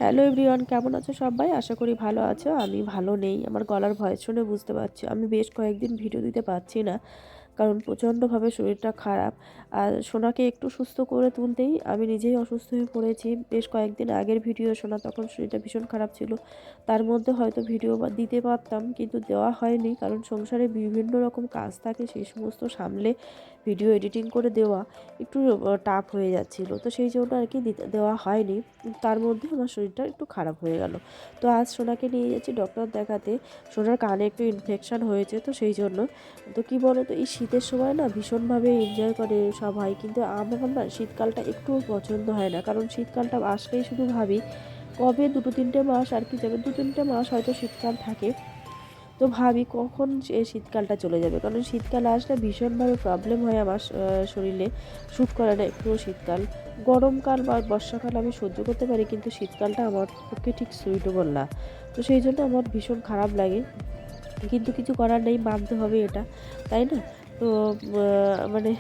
Hello everyone, কেমন আছো সবাই? আশা করি ভালো আছো। আমি ভালো নেই, আমার গলার ভয়েস শুনে বুঝতে পারছি আমি বেশ কয়েকদিন ভিডিও দিতে পারছি না, কারণ প্রচণ্ডভাবে শরীরটা খারাপ। আর সোনাকে একটু সুস্থ করে তুলতেই আমি নিজেই অসুস্থ হয়ে পড়েছি। বেশ কয়েকদিন আগের ভিডিও, সোনা তখন শরীরটা ভীষণ খারাপ ছিল, তার মধ্যে হয়তো ভিডিও দিতে পারতাম, কিন্তু দেওয়া হয়নি, কারণ সংসারে বিভিন্ন রকম কাজ থাকে, সেই সমস্ত সামলে ভিডিও এডিটিং করে দেওয়া একটু টাফ হয়ে যাচ্ছিলো, তো সেই জন্য আর কি দেওয়া হয়নি। তার মধ্যে আমার শরীরটা একটু খারাপ হয়ে গেল। তো আজ সোনাকে নিয়ে যাচ্ছি ডক্টর দেখাতে। সোনার কানে একটু ইনফেকশান হয়েছে, তো সেই জন্য। তো কী বলো তো, এই শীতের সময় না ভীষণভাবে এনজয় করে সবাই, কিন্তু আমার না শীতকালটা একটুও পছন্দ হয় না, কারণ শীতকালটা আসলেই শুধু ভাবি কবে 2-3টে মাস আর কি যাবে, 2-3টে মাস হয়তো শীতকাল থাকে, তো ভাবি কখন এই শীতকালটা চলে যাবে, কারণ শীতকাল আসলে ভীষণভাবে প্রবলেম হয় আমার শরীরে। শ্যুট করে না একটুও শীতকাল। গরমকাল বা বর্ষাকাল আমি সহ্য করতে পারি, কিন্তু শীতকালটা আমার পক্ষে ঠিক সুইটেবল না। তো সেই জন্য আমার ভীষণ খারাপ লাগে, কিন্তু কিছু করার নেই, মানতে হবে এটা, তাই না? তো মানে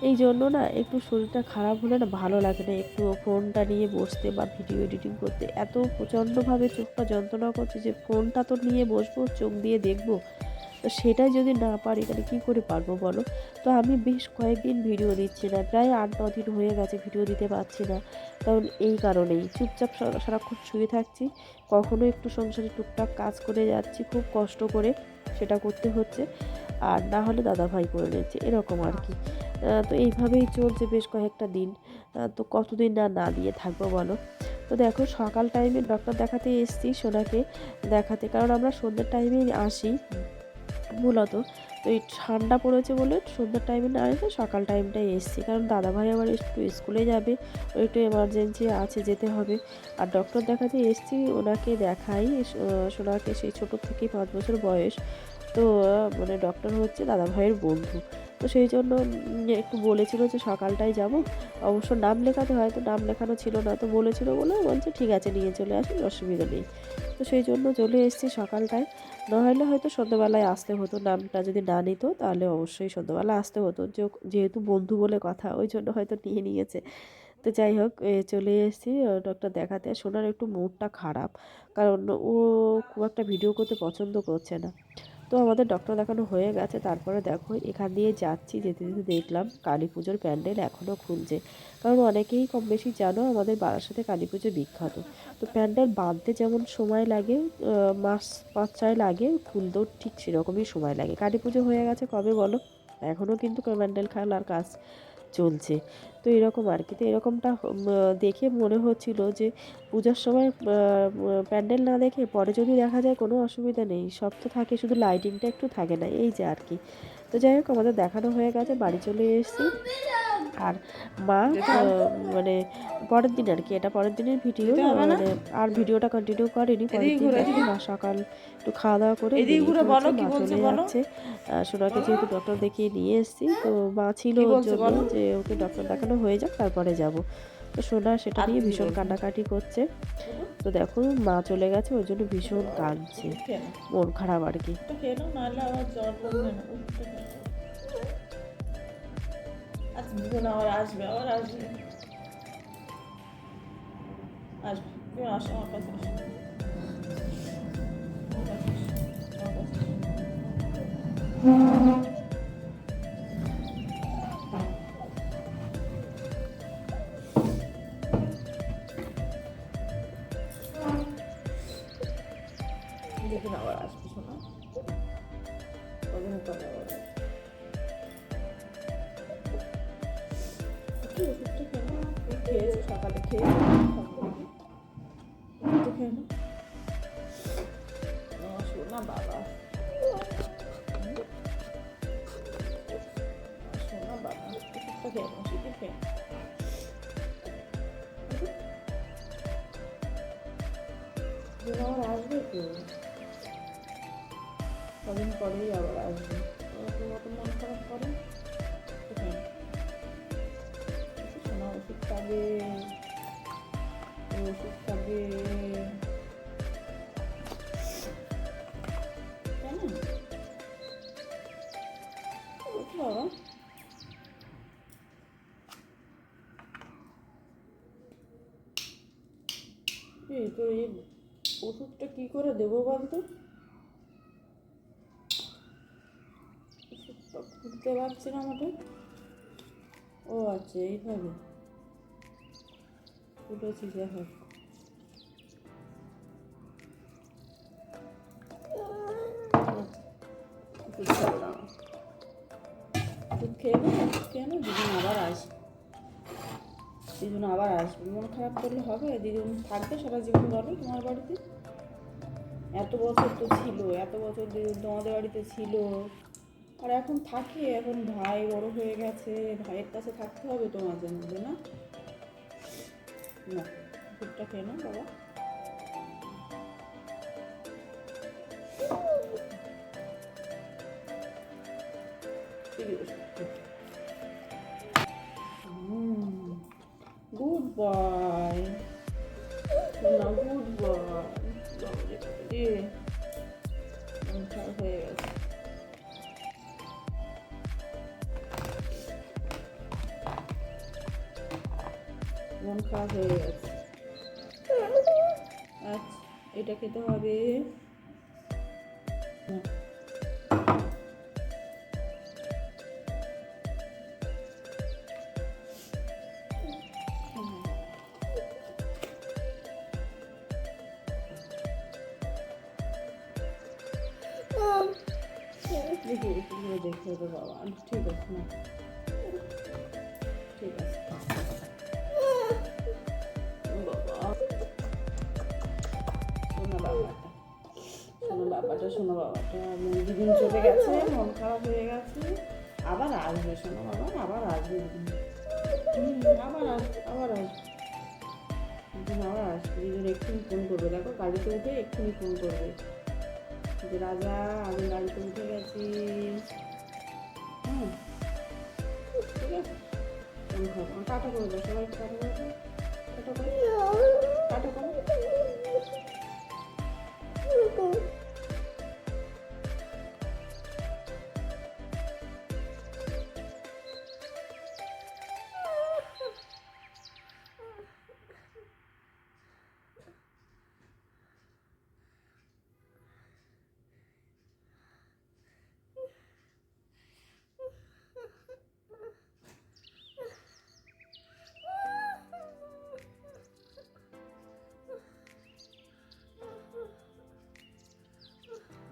এই জন্য না একটু শরীরটা খারাপ হলে না ভালো লাগে না, একটু ফোনটা নিয়ে বসতে বা ভিডিও এডিটিং করতে এত প্রচণ্ডভাবে চোখটা যন্ত্রণা করছে যে ফোনটা তো নিয়ে বসবো, চোখ দিয়ে দেখবো, তো সেটাই যদি না পারি তাহলে কী করে পারবো বলো? তো আমি বেশ কয়েকদিন ভিডিও দিচ্ছি না, প্রায় 8-9 দিন হয়ে গেছে ভিডিও দিতে পারছি না, কারণ এই কারণেই চুপচাপ সারাক্ষণ শুয়ে থাকছি। কখনো একটু সংসারে টুকটাক কাজ করে যাচ্ছি খুব কষ্ট করে, সেটা করতে হচ্ছে, আর না হলে দাদাভাই করে নিচ্ছে, এরকম আর কি। তো এইভাবেই চলছে বেশ কয়েকটা দিন। তো কতদিন না দিয়ে থাকবো বলো? তো দেখো, সকাল টাইমে ডক্টর দেখাতে এসেছি সোনাকে দেখাতে, কারণ আমরা সন্ধ্যের টাইমেই আসি মূলত। তো এই ঠান্ডা পড়েছে বলে সন্ধ্যার টাইমে না এসে সকাল টাইমটায় এসেছি, কারণ দাদাভাই আবার একটু স্কুলে যাবে, ওর একটু এমার্জেন্সি আছে, যেতে হবে। আর ডক্টর দেখাতে এসেছি, ওনাকে দেখাই সোনাকে, সেই ছোটো থেকেই 5 বছর বয়স। তো মানে ডক্টর হচ্ছে দাদাভাইয়ের বন্ধু, তো সেই জন্য একটু বলেছিল যে সকালটায় যাব। অবশ্য নাম লেখাতে হয়, তো নাম লেখানো ছিল না, তো বলেছিল বলে বলছে ঠিক আছে নিয়ে চলে আসুন, অসুবিধা নেই। তো সেই জন্য চলে এসেছি সকালটায়। নাহলে হয়তো সন্ধ্যাবেলায় আসতে হতো, নামটা যদি না নিত তাহলে অবশ্যই সন্ধ্যাবেলা আসতে হতো, যেহেতু বন্ধু বলে কথা, ওই জন্য হয়তো নিয়ে নিয়েছে। তো যাই হোক, চলে এসেছি ডক্টর দেখাতে। সোনার একটু মুডটা খারাপ, কারণ ও খুব একটা ভিডিও করতে পছন্দ করছে না। তো আমাদের ডক্টর দেখানো হয়ে গেছে, তারপরে দেখো এখান দিয়ে যাচ্ছি, যেতে যেতে দেখলাম কালী পুজোর প্যান্ডেল এখনও খুলছে, কারণ অনেকেই কম বেশি জানো আমাদের বারাসাতে কালী পুজো বিখ্যাত। তো প্যান্ডেল বাঁধতে যেমন সময় লাগে, মাস 5-6 লাগে, খুলতেও ঠিক সেরকমই সময় লাগে। কালী পুজো হয়ে গেছে কবে বলো, এখনও কিন্তু প্যান্ডেল খেলার কাজ চলছে। তো এরকম আর কি, তো এরকমটা দেখে মনে হচ্ছিল যে পূজার সময় প্যান্ডেল না দেখে পরে যদি দেখা যায় কোনো অসুবিধা নেই, সব তো থাকে, শুধু লাইটিংটা একটু থাকে না, এই যে আর কি। তো যাই হোক, আমাদের দেখানো হয়ে গেছে, বাড়ি চলে এসেছি। আর মা মানে পরের দিন আর কি, এটা পরের দিনের ভিডিও, মানে আর ভিডিওটা কন্টিনিউ করেনি। পরের দিন দেখো মা সকাল একটু খাওয়া দাওয়া করে বেরিয়ে পড়েছে, মা চলে যাচ্ছে। সোনাকে যেহেতু ডক্টর দেখিয়ে নিয়ে এসেছি, তো মা ছিল ওর জন্য যে ওকে ডক্টর দেখানো হয়ে যাক তারপরে যাব। তো সোনা সেটা নিয়ে ভীষণ কান্নাকাটি করছে। তো দেখো মা চলে গেছে, ওই জন্য ভীষণ কাঁদছে, মন খারাপ আর কি। আবার আসবে তুমি আসো আমার কাছে দেখুন আবার আসবে, শোনা কদিন পরে আবার একটু ওষুধটা খেয়েছে, সকালে খেয়েছে, ওষুধটা খেয়ে না শোনা বাবা, শোনা বাবা, ওষুধটা খেয়ে ওষুধটা খেয়ে আবার আসবে তো, কদিন পরেই আবার আসবে। অত মন খারাপ করে শোনা, ওষুধ খাবে, ওষুধ খাবে, তাই না বাবা? এই তো এই ওষুধটা কী করে দেবো বলতো? ওষুধটা খুলতে পারছি না মোটে। ও আচ্ছা, এইভাবে খুলেছি, যাই হোক। ওষুধ খাবো না, ওষুধ খেয়ে নো দিদিন আবার আসবে। দিদুন আবার আসবে, মন খারাপ করলে হবে? দিদুন থাকবে সারা জীবন বলো তোমার বাড়িতে? এত বছর তো ছিল, এত বছর দিদুন তোমাদের বাড়িতে ছিল, আর এখন থাকে? এখন ভাই বড় হয়ে গেছে, ভাইয়ের কাছে থাকতে হবে তো মাঝে মাঝে, না? না, ওষুধটা খেয়ে নাও বাবা। গুড বয় না, গুড বয়। খারাপ হয়ে গেছে। মন খারাপ হয়ে গেছে। আচ্ছা, এটা খেতে হবে। দেখি এগুলো দেখে হবে বাবা। ঠিক আছে, না ঠিক আছে বাবা। শোনো বাবাটা দিদিন চলে গেছে, মন খারাপ হয়ে গেছে, আবার আসবে। শোনো বাবা, আবার আসবে দিদিন। আবার আসবে, আবার আসবে দিদিন, আবার আসবে দিদিন। এক্ষুনি ফোন করবে, দেখো গাড়িতে উঠে এক্ষুনি ফোন করবে যে রাজা আমি গাড়িতে উঠে গেছি। হুম, ঠিক আছে। ফোন খাবো, টাটা করে দাও সবাইকে, টাটা করে দাও, টাটা করে, টাটা করে।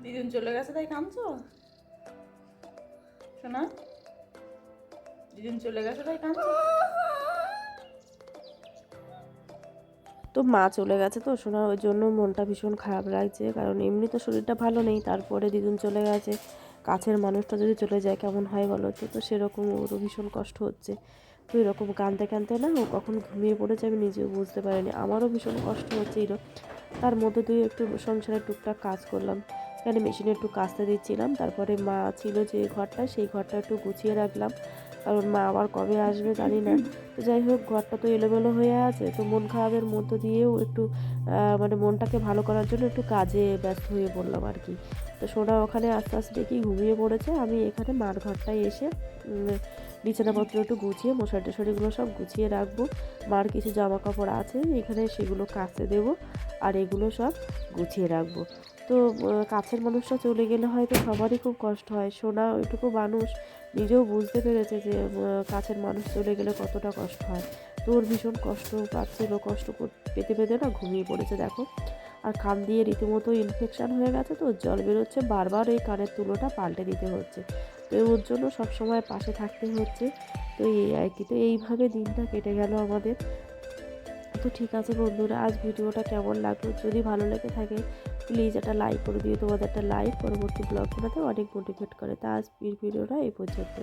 দিদিন চলে গেছে তাই কাঁদছো শোনা? দিদিন চলে গেছে তাই কাঁদছো? তো মা চলে গেছে তো শোনার, ওই জন্য মনটা ভীষণ খারাপ লাগছে, কারণ এমনি তো শরীরটা ভালো নেই, তারপরে দিদুন চলে গেছে। কাছের মানুষটা যদি চলে যায় কেমন হয় বলো তো? তো সেরকম ওরও ভীষণ কষ্ট হচ্ছে। তো এরকম কাঁদতে কাঁদতে না ও কখন ঘুমিয়ে পড়েছে আমি নিজেও বুঝতে পারিনি, আমারও ভীষণ কষ্ট হচ্ছিল। তার মধ্যে দিয়ে একটু সংসারে টুকটাক কাজ করলাম, এখানে মেশিনে একটু কাচতে দিচ্ছিলাম। তারপরে মা ছিল যে ঘরটা, সেই ঘরটা একটু গুছিয়ে রাখলাম, কারণ মা আবার কবে আসবে জানি না। তো যাই হোক, ঘরটা তো এলোমেলো হয়ে আছে, তো মন খারাপের মধ্য দিয়েও একটু মানে মনটাকে ভালো করার জন্য একটু কাজে ব্যস্ত হয়ে পড়লাম আর কি। তো সোনা ওখানে আস্তে আস্তে দেখি ঘুমিয়ে পড়েছে, আমি এখানে মার ঘরটায় এসে বিছানাপত্র একটু গুছিয়ে মশারি টশারিগুলো সব গুছিয়ে রাখবো। মার কিছু জামা কাপড় আছে এখানে, সেগুলো কাচতে দেবো, আর এগুলো সব গুছিয়ে রাখবো। তো কাছের মানুষটা চলে গেলে হয়তো সবারই খুব কষ্ট হয়। সোনা ওইটুকু মানুষ নিজেও বুঝতে পেরেছে যে কাছের মানুষ চলে গেলে কতটা কষ্ট হয়। তো ওর ভীষণ কষ্ট পাচ্ছিল, কষ্ট পেতে পেতে না ঘুমিয়ে পড়েছে দেখো। আর কান দিয়ে রীতিমতো ইনফেকশান হয়ে গেছে, তো জল বেরোচ্ছে, বারবার এই কানের তুলোটা পাল্টে দিতে হচ্ছে। তো ওর জন্য সবসময় পাশে থাকতে হচ্ছে। তো এই আর কি, তো এইভাবে দিনটা কেটে গেল আমাদের। তো ঠিক আছে বন্ধুরা, আজ ভিডিওটা কেমন লাগলো? যদি ভালো লেগে থাকে প্লিজ একটা লাইক করে দিও, তোমাদের একটা লাইক পরবর্তী ব্লগ বানাতে অনেক মোটিভেট করে। তা আজ ভিডিওটা এই পর্যন্ত।